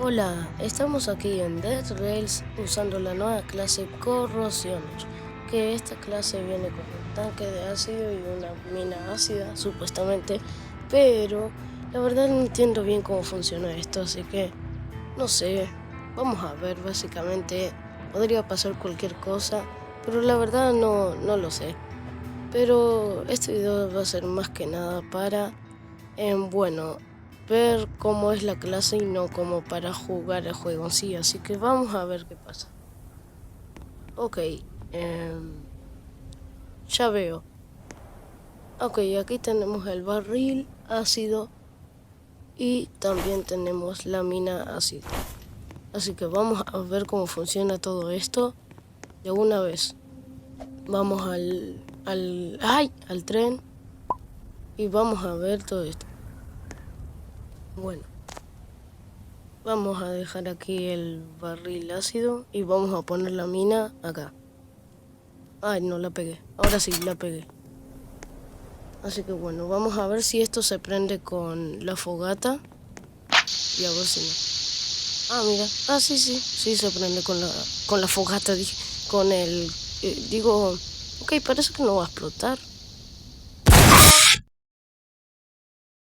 Hola, estamos aquí en Dead Rails usando la nueva clase Corrosioner, que esta clase viene con un tanque de ácido y una mina ácida, supuestamente, pero la verdad no entiendo bien cómo funciona esto, así que no sé, vamos a ver, básicamente podría pasar cualquier cosa, pero la verdad no lo sé. Pero este video va a ser más que nada para bueno, ver cómo es la clase y no como para jugar el juego en sí, así que vamos a ver qué pasa. Ok, ya veo. Ok, aquí tenemos el barril ácido y también tenemos la mina ácida. Así que vamos a ver cómo funciona todo esto de una vez. Vamos al tren y vamos a ver todo esto. Bueno. Vamos a dejar aquí el barril ácido y vamos a poner la mina acá. Ay, no la pegué. Ahora sí, la pegué. Así que bueno, vamos a ver si esto se prende con la fogata. Y a ver si no. Ah, mira. Ah, sí se prende con la fogata, dije. Con el... digo... Ok, parece que no va a explotar.